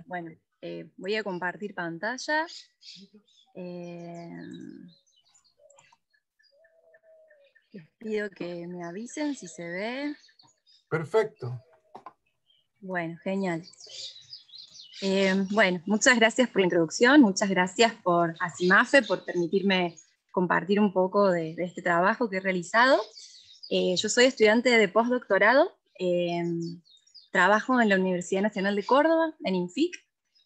Bueno, voy a compartir pantalla. Les pido que me avisen si se ve. Perfecto. Bueno, genial. Bueno, muchas gracias por la introducción, muchas gracias a CIMAFE por permitirme compartir un poco de este trabajo que he realizado. Yo soy estudiante de postdoctorado, trabajo en la Universidad Nacional de Córdoba, en INFIC,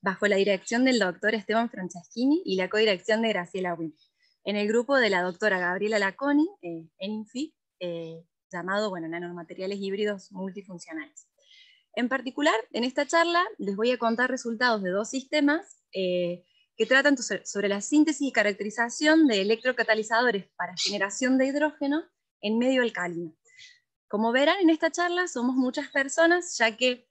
bajo la dirección del doctor Esteban Franceschini y la codirección de Graciela Wynn, en el grupo de la doctora Gabriela Laconi, en INFIC, llamado, nanomateriales híbridos multifuncionales. En particular, en esta charla les voy a contar resultados de dos sistemas que tratan sobre la síntesis y caracterización de electrocatalizadores para generación de hidrógeno en medio alcalino. Como verán, en esta charla somos muchas personas, ya que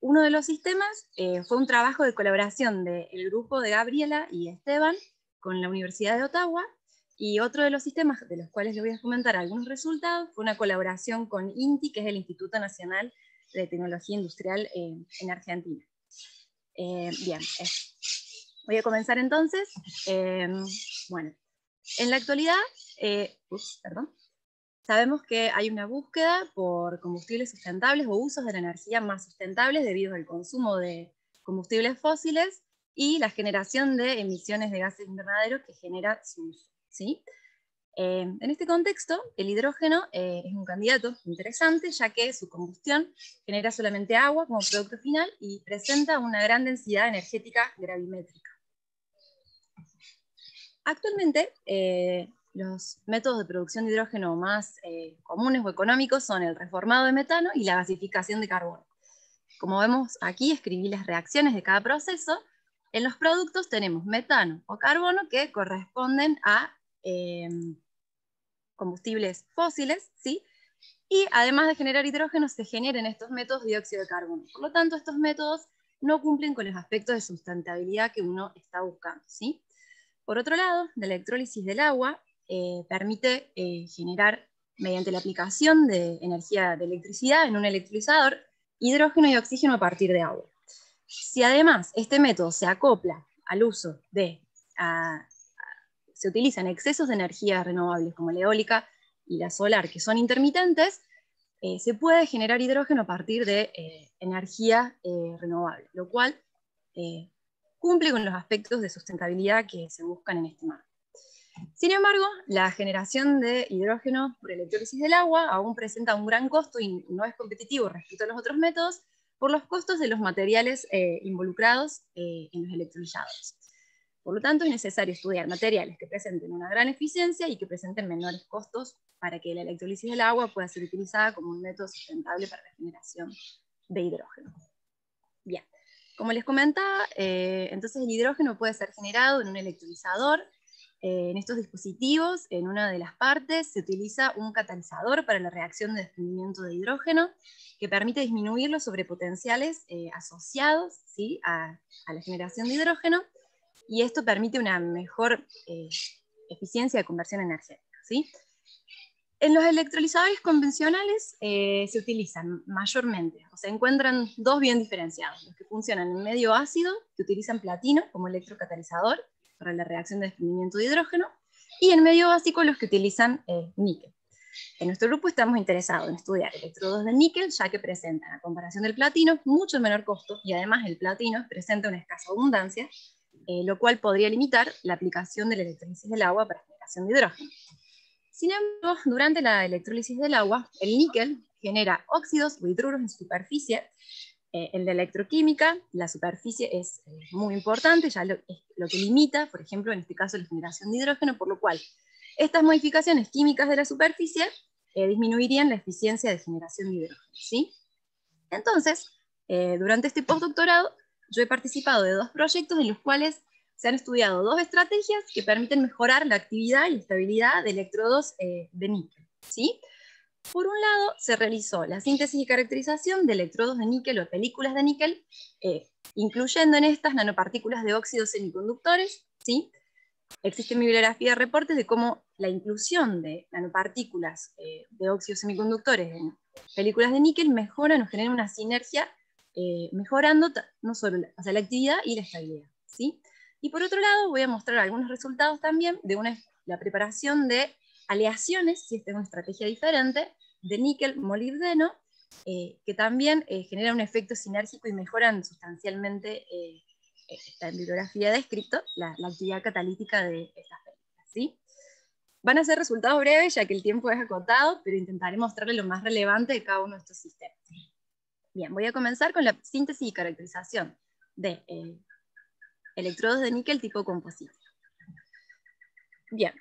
uno de los sistemas fue un trabajo de colaboración del grupo de Gabriela y Esteban con la Universidad de Ottawa, y otro de los sistemas de los cuales les voy a comentar algunos resultados fue una colaboración con INTI, que es el Instituto Nacional de Tecnología Industrial en Argentina. Bien, voy a comenzar entonces. Bueno, en la actualidad, sabemos que hay una búsqueda por combustibles sustentables o usos de la energía más sustentables debido al consumo de combustibles fósiles y la generación de emisiones de gases invernaderos que genera su uso, ¿sí? En este contexto, el hidrógeno es un candidato interesante, ya que su combustión genera solamente agua como producto final y presenta una gran densidad energética gravimétrica. Actualmente, los métodos de producción de hidrógeno más comunes o económicos son el reformado de metano y la gasificación de carbono. Como vemos aquí, escribí las reacciones de cada proceso. En los productos tenemos metano o carbono que corresponden a combustibles fósiles, ¿sí? Y además de generar hidrógeno, se generan estos métodos dióxido de carbono. Por lo tanto, estos métodos no cumplen con los aspectos de sustentabilidad que uno está buscando, ¿sí? Por otro lado, la electrólisis del agua permite generar, mediante la aplicación de energía de electricidad en un electrolizador, hidrógeno y oxígeno a partir de agua. Si además este método se acopla al uso de se utilizan excesos de energías renovables como la eólica y la solar, que son intermitentes, se puede generar hidrógeno a partir de energía renovable, lo cual cumple con los aspectos de sustentabilidad que se buscan en este marco. Sin embargo, la generación de hidrógeno por electrólisis del agua aún presenta un gran costo y no es competitivo respecto a los otros métodos por los costos de los materiales involucrados en los electrolizadores. Por lo tanto, es necesario estudiar materiales que presenten una gran eficiencia y que presenten menores costos para que la electrólisis del agua pueda ser utilizada como un método sustentable para la generación de hidrógeno. Bien, como les comentaba, entonces el hidrógeno puede ser generado en un electrolizador. En estos dispositivos, en una de las partes, se utiliza un catalizador para la reacción de desprendimiento de hidrógeno, que permite disminuir los sobrepotenciales asociados, ¿sí?, a la generación de hidrógeno, y esto permite una mejor eficiencia de conversión energética, ¿sí? En los electrolizadores convencionales se utilizan mayormente, o se encuentran dos bien diferenciados: los que funcionan en medio ácido, que utilizan platino como electrocatalizador para la reacción de desprendimiento de hidrógeno, y en medio básico los que utilizan níquel. En nuestro grupo estamos interesados en estudiar electrodos de níquel, ya que presentan, a comparación del platino, mucho menor costo, y además el platino presenta una escasa abundancia, lo cual podría limitar la aplicación de la electrólisis del agua para generación de hidrógeno. Sin embargo, durante la electrólisis del agua, el níquel genera óxidos o hidruros en superficie. En la electroquímica, la superficie es muy importante, ya es lo que limita, por ejemplo, en este caso, la generación de hidrógeno, por lo cual estas modificaciones químicas de la superficie disminuirían la eficiencia de generación de hidrógeno, ¿sí? Entonces, durante este postdoctorado, yo he participado de dos proyectos en los cuales se han estudiado dos estrategias que permiten mejorar la actividad y estabilidad de electrodos de níquel, ¿sí? Por un lado, se realizó la síntesis y caracterización de electrodos de níquel o películas de níquel, incluyendo en estas nanopartículas de óxidos semiconductores, ¿sí? Existe bibliografía de reportes de cómo la inclusión de nanopartículas de óxidos semiconductores en películas de níquel mejoran o generan una sinergia mejorando no solo la actividad y la estabilidad, ¿sí? Y por otro lado, voy a mostrar algunos resultados también de la preparación de aleaciones, si esta es una estrategia diferente, de níquel molibdeno, que también generan un efecto sinérgico y mejoran sustancialmente, esta en bibliografía descrito, la actividad catalítica de estas películas, ¿sí? Van a ser resultados breves, ya que el tiempo es acotado, pero intentaré mostrarle lo más relevante de cada uno de estos sistemas. Bien, voy a comenzar con la síntesis y caracterización de electrodos de níquel tipo composite. Bien,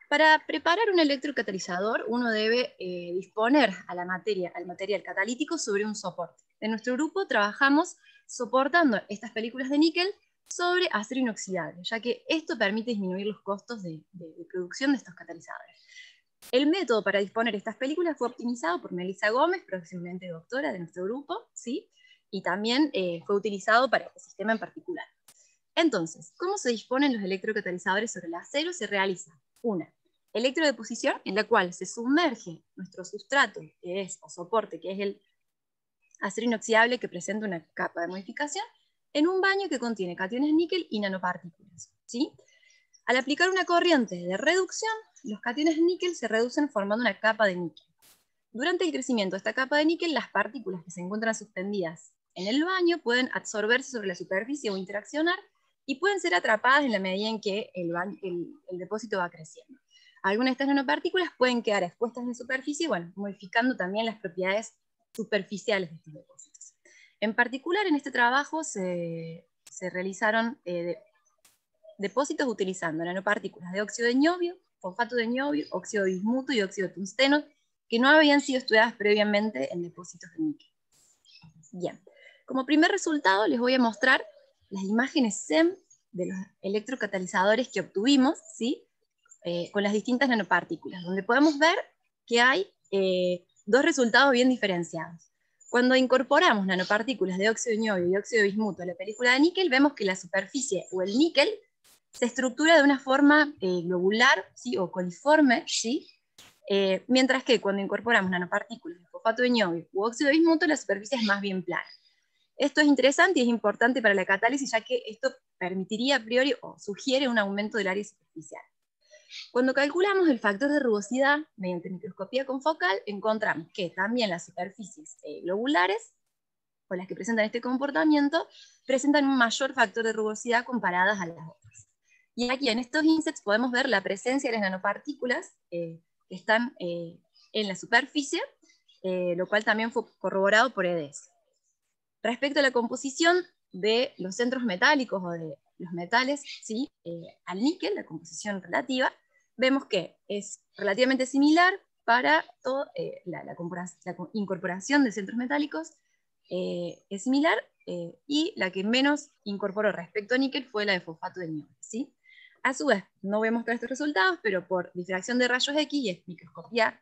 para preparar un electrocatalizador, uno debe disponer al material catalítico sobre un soporte. En nuestro grupo trabajamos soportando estas películas de níquel sobre acero inoxidable, ya que esto permite disminuir los costos de producción de estos catalizadores. El método para disponer estas películas fue optimizado por Melissa Gómez, próximamente doctora de nuestro grupo, ¿sí? Y también fue utilizado para este sistema en particular. Entonces, ¿cómo se disponen los electrocatalizadores sobre el acero? Se realiza una electrodeposición, en la cual se sumerge nuestro sustrato, o soporte, que es el acero inoxidable que presenta una capa de modificación, en un baño que contiene cationes níquel y nanopartículas, ¿sí? Al aplicar una corriente de reducción, los cationes níquel se reducen formando una capa de níquel. Durante el crecimiento de esta capa de níquel, las partículas que se encuentran suspendidas en el baño pueden absorberse sobre la superficie o interaccionar, y pueden ser atrapadas en la medida en que el depósito va creciendo. Algunas de estas nanopartículas pueden quedar expuestas en la superficie, bueno, modificando también las propiedades superficiales de estos depósitos. En particular, en este trabajo se realizaron depósitos utilizando nanopartículas de óxido de niobio, fosfato de niobio, óxido de bismuto y óxido de tungsteno, que no habían sido estudiadas previamente en depósitos de níquel. Bien, como primer resultado les voy a mostrar las imágenes SEM de los electrocatalizadores que obtuvimos, ¿sí? Con las distintas nanopartículas, donde podemos ver que hay dos resultados bien diferenciados. Cuando incorporamos nanopartículas de óxido de niobio y óxido de bismuto a la película de níquel, vemos que la superficie o el níquel se estructura de una forma globular, ¿sí? O coliforme, ¿sí? Mientras que cuando incorporamos nanopartículas de fosfato de niobio u óxido de bismuto, la superficie es más bien plana. Esto es interesante y es importante para la catálisis, ya que esto permitiría a priori o sugiere un aumento del área superficial. Cuando calculamos el factor de rugosidad mediante microscopía confocal, encontramos que también las superficies globulares, o las que presentan este comportamiento, presentan un mayor factor de rugosidad comparadas a las otras. Y aquí en estos insets podemos ver la presencia de las nanopartículas que están en la superficie, lo cual también fue corroborado por EDS. Respecto a la composición de los centros metálicos o de los metales, ¿sí? Al níquel, la composición relativa, vemos que es relativamente similar para la incorporación de centros metálicos, es similar, y la que menos incorporó respecto a níquel fue la de fosfato de niobio, ¿sí? A su vez, no voy a mostrar estos resultados, pero por difracción de rayos X y espectroscopía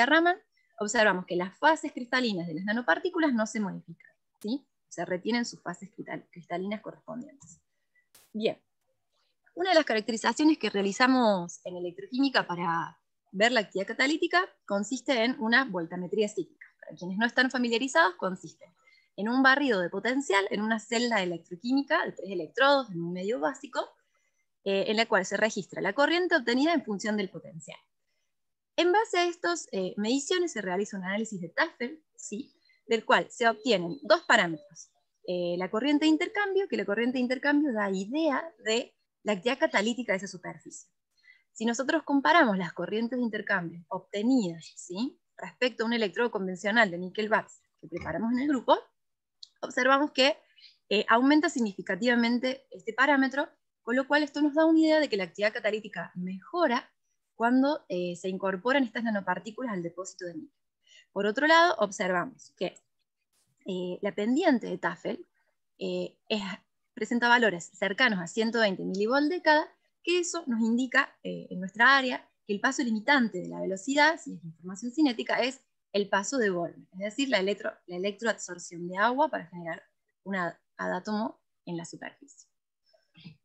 Raman, observamos que las fases cristalinas de las nanopartículas no se modifican, ¿sí? Se retienen sus fases cristalinas correspondientes. Bien, una de las caracterizaciones que realizamos en electroquímica para ver la actividad catalítica consiste en una voltametría cíclica. Para quienes no están familiarizados, consiste en un barrido de potencial en una celda electroquímica de 3 electrodos en un medio básico, en la cual se registra la corriente obtenida en función del potencial. En base a estas mediciones se realiza un análisis de Tafel, ¿sí? Del cual se obtienen dos parámetros. La corriente de intercambio, que la corriente de intercambio da idea de la actividad catalítica de esa superficie. Si nosotros comparamos las corrientes de intercambio obtenidas, ¿sí? Respecto a un electrodo convencional de níquel-Bax que preparamos en el grupo, observamos que aumenta significativamente este parámetro, con lo cual esto nos da una idea de que la actividad catalítica mejora cuando se incorporan estas nanopartículas al depósito de níquel. Por otro lado, observamos que la pendiente de Tafel presenta valores cercanos a 120 milivolts de cada, que eso nos indica en nuestra área que el paso limitante de la velocidad, si es información cinética, es el paso de Wolff, es decir, la electroabsorción de agua para generar un adátomo en la superficie.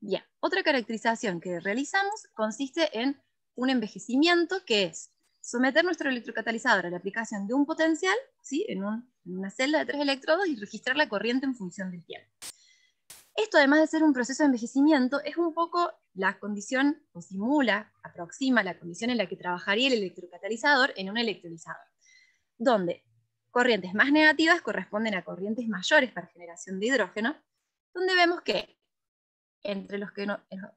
Bien, otra caracterización que realizamos consiste en un envejecimiento que es someter nuestro electrocatalizador a la aplicación de un potencial, ¿sí? en una celda de 3 electrodos y registrar la corriente en función del tiempo. Esto, además de ser un proceso de envejecimiento, es un poco la condición, o simula, aproxima la condición en la que trabajaría el electrocatalizador en un electrolizador, donde corrientes más negativas corresponden a corrientes mayores para generación de hidrógeno, donde vemos que entre los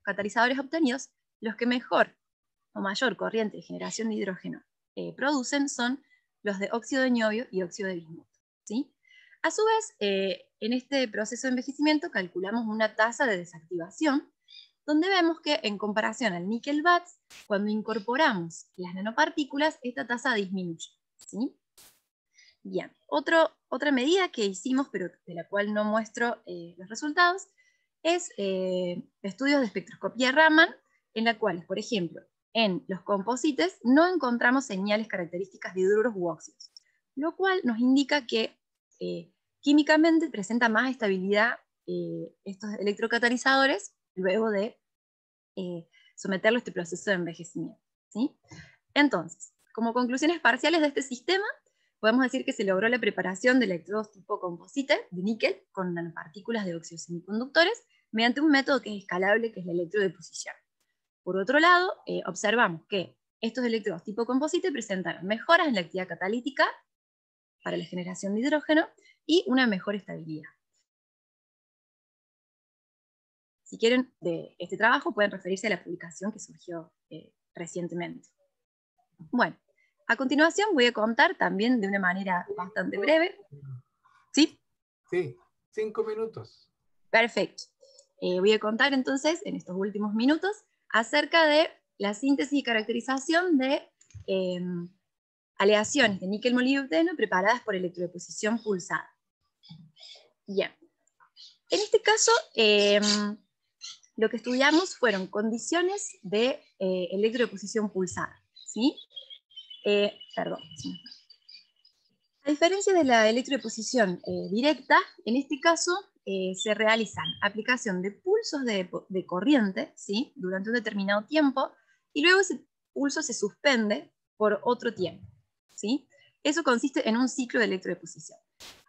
catalizadores obtenidos, los que mejor o mayor corriente de generación de hidrógeno producen son los de óxido de niobio y óxido de bismuto, ¿sí? A su vez, en este proceso de envejecimiento calculamos una tasa de desactivación, donde vemos que en comparación al níquel BATS, cuando incorporamos las nanopartículas, esta tasa disminuye, ¿sí? Bien, otra medida que hicimos, pero de la cual no muestro los resultados, es estudios de espectroscopía Raman, en la cual, por ejemplo, en los composites no encontramos señales características de hidruros u óxidos, lo cual nos indica que químicamente presenta más estabilidad estos electrocatalizadores luego de someterlo a este proceso de envejecimiento, ¿sí? Entonces, como conclusiones parciales de este sistema, podemos decir que se logró la preparación de electrodos tipo composite de níquel con nanopartículas de óxidos semiconductores mediante un método que es escalable, que es la electrodeposición. Por otro lado, observamos que estos electrodos tipo composite presentaron mejoras en la actividad catalítica para la generación de hidrógeno y una mejor estabilidad. Si quieren de este trabajo, pueden referirse a la publicación que surgió recientemente. Bueno, a continuación voy a contar también de una manera bastante breve. ¿Sí? Sí, 5 minutos. Perfecto. Voy a contar entonces, en estos últimos minutos, acerca de la síntesis y caracterización de aleaciones de níquel molibdeno preparadas por electrodeposición pulsada. Bien. En este caso, lo que estudiamos fueron condiciones de electrodeposición pulsada, ¿sí? Perdón. A diferencia de la electrodeposición directa, en este caso se realizan aplicación de pulsos de corriente, ¿sí? Durante un determinado tiempo, y luego ese pulso se suspende por otro tiempo, ¿sí? Eso consiste en un ciclo de electrodeposición.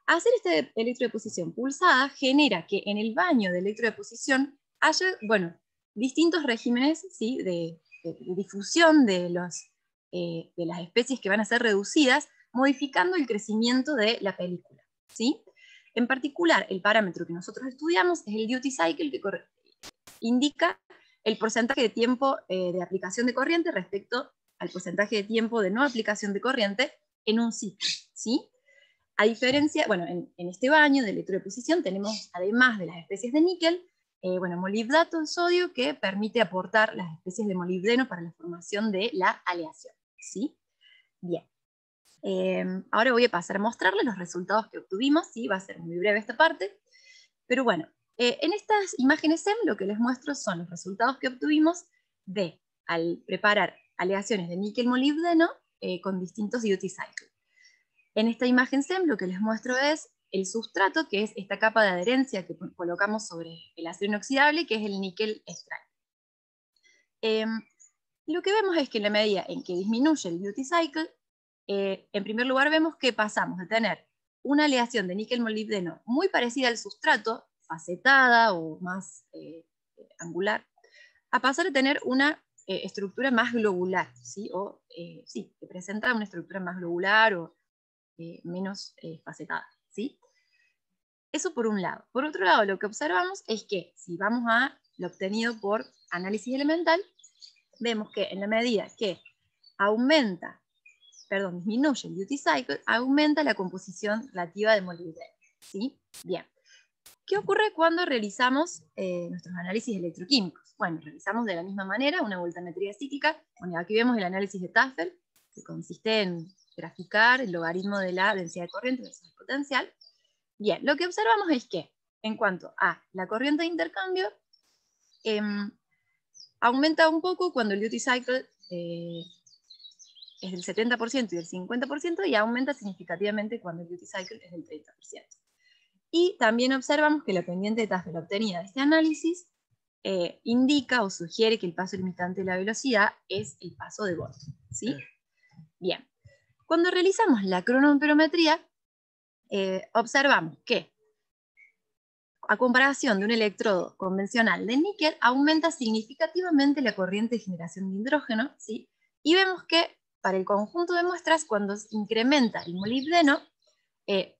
Hacer esta electrodeposición pulsada genera que en el baño de electrodeposición haya, bueno, distintos regímenes, ¿sí? de difusión de las especies que van a ser reducidas, modificando el crecimiento de la película, ¿sí? En particular, el parámetro que nosotros estudiamos es el duty cycle, que indica el porcentaje de tiempo de aplicación de corriente respecto al porcentaje de tiempo de no aplicación de corriente en un ciclo, ¿sí? A diferencia, bueno, en este baño de electrodeposición tenemos, además de las especies de níquel, bueno, molibdato de sodio, que permite aportar las especies de molibdeno para la formación de la aleación, ¿sí? Bien. Ahora voy a pasar a mostrarles los resultados que obtuvimos, ¿sí? Va a ser muy breve esta parte, pero bueno, en estas imágenes SEM lo que les muestro son los resultados que obtuvimos al preparar aleaciones de níquel molibdeno con distintos duty cycles. En esta imagen SEM lo que les muestro es el sustrato, que es esta capa de adherencia que colocamos sobre el acero inoxidable, que es el níquel extraño. Lo que vemos es que en la medida en que disminuye el duty cycle, en primer lugar vemos que pasamos de tener una aleación de níquel molibdeno muy parecida al sustrato, facetada o más angular, a pasar a tener una estructura más globular, ¿sí? Sí, que presenta una estructura más globular o menos facetada, ¿sí? Eso por un lado. Por otro lado, lo que observamos es que si vamos a lo obtenido por análisis elemental, vemos que en la medida que disminuye el duty cycle, aumenta la composición relativa de molibdeno, ¿sí? Bien. ¿Qué ocurre cuando realizamos nuestros análisis electroquímicos? Bueno, realizamos de la misma manera una voltametría cíclica. Bueno, aquí vemos el análisis de Tafel, que consiste en graficar el logaritmo de la densidad de corriente versus el potencial. Bien, lo que observamos es que, en cuanto a la corriente de intercambio, aumenta un poco cuando el duty cycle es del 70% y del 50%, y aumenta significativamente cuando el duty cycle es del 30%. Y también observamos que la pendiente de Tafel obtenida de este análisis indica o sugiere que el paso limitante de la velocidad es el paso de Bose, ¿sí? Bien, cuando realizamos la cronoamperometría, observamos que a comparación de un electrodo convencional de níquel, aumenta significativamente la corriente de generación de hidrógeno, ¿sí? Y vemos que para el conjunto de muestras, cuando se incrementa el molibdeno,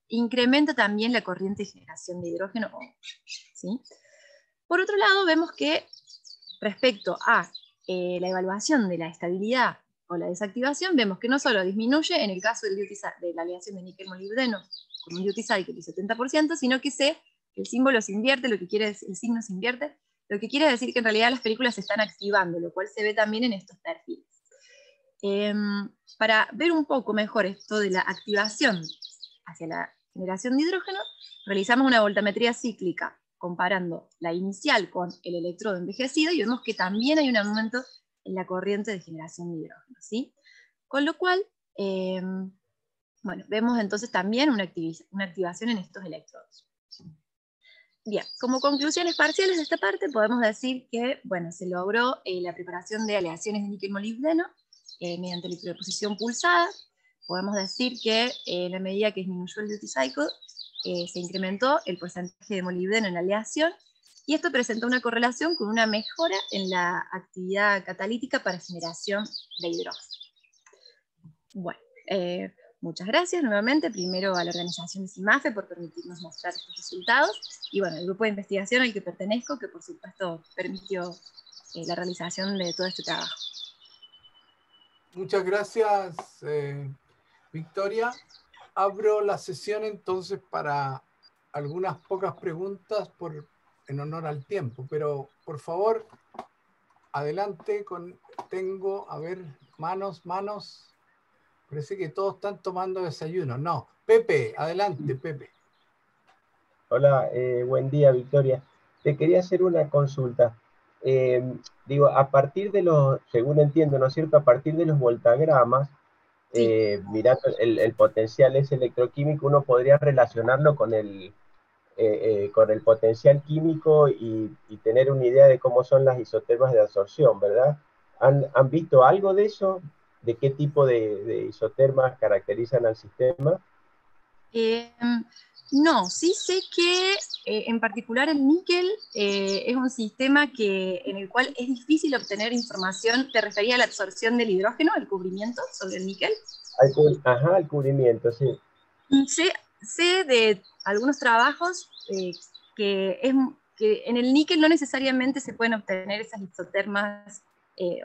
incrementa también la corriente de generación de hidrógeno, ¿sí? Por otro lado, vemos que respecto a la evaluación de la estabilidad o la desactivación, vemos que no solo disminuye en el caso de la aleación de níquel-molibdeno con un duty cycle del 70%, sino que el símbolo se invierte, el signo se invierte, lo que quiere decir que en realidad las películas se están activando, lo cual se ve también en estos perfiles. Para ver un poco mejor esto de la activación hacia la generación de hidrógeno, realizamos una voltametría cíclica comparando la inicial con el electrodo envejecido y vemos que también hay un aumento en la corriente de generación de hidrógeno, ¿sí? Con lo cual, bueno, vemos entonces también una activación en estos electrodos. Bien, como conclusiones parciales de esta parte, podemos decir que, bueno, se logró la preparación de aleaciones de níquel-molibdeno mediante electrodeposición pulsada. Podemos decir que en la medida que disminuyó el duty cycle, se incrementó el porcentaje de molibdeno en la aleación, y esto presentó una correlación con una mejora en la actividad catalítica para generación de hidrógeno. Bueno, muchas gracias nuevamente, primero a la organización de CIMAFE por permitirnos mostrar estos resultados, y bueno, el grupo de investigación al que pertenezco, que por supuesto permitió la realización de todo este trabajo. Muchas gracias, Victoria. Abro la sesión entonces para algunas pocas preguntas en honor al tiempo, pero por favor, adelante. Tengo, a ver, manos. Parece que todos están tomando desayuno. No, Pepe, adelante, Pepe. Hola, buen día, Victoria. Te quería hacer una consulta. Digo, a partir de según entiendo, ¿no es cierto? A partir de los voltagramas, Sí. mirando el potencial ese electroquímico, uno podría relacionarlo con el potencial químico y tener una idea de cómo son las isotermas de absorción, ¿verdad? ¿Han visto algo de eso? ¿De qué tipo de isotermas caracterizan al sistema? No, sí sé que en particular el níquel es un sistema en el cual es difícil obtener información. ¿Te refería a la absorción del hidrógeno, el cubrimiento sobre el níquel? Ajá, el cubrimiento, sí. Sé de algunos trabajos que en el níquel no necesariamente se pueden obtener esas isotermas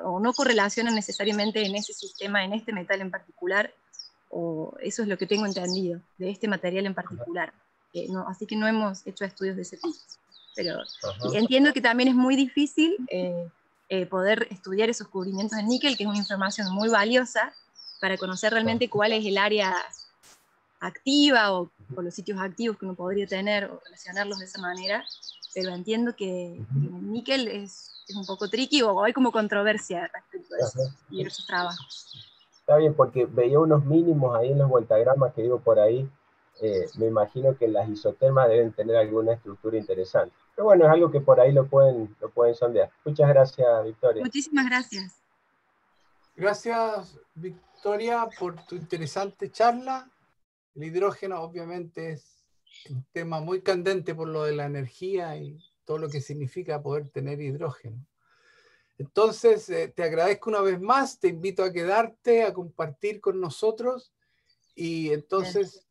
o no correlacionan necesariamente en ese sistema, en este metal en particular, o eso es lo que tengo entendido de este material en particular. Así que no hemos hecho estudios de ese tipo. Pero entiendo que también es muy difícil poder estudiar esos cubrimientos de níquel, que es una información muy valiosa para conocer realmente cuál es el área activa o los sitios activos que uno podría tener o relacionarlos de esa manera, pero entiendo que el níquel es un poco tricky o hay como controversia respecto a eso y esos trabajos. Está bien, porque veía unos mínimos ahí en los voltagramas que digo por ahí. Me imagino que las isotermas deben tener alguna estructura interesante. Pero bueno, es algo que por ahí lo pueden sondear. Muchas gracias, Victoria. Muchísimas gracias. Gracias, Victoria, por tu interesante charla. El hidrógeno obviamente es un tema muy candente por lo de la energía y todo lo que significa poder tener hidrógeno. Entonces, te agradezco una vez más, te invito a quedarte, a compartir con nosotros y entonces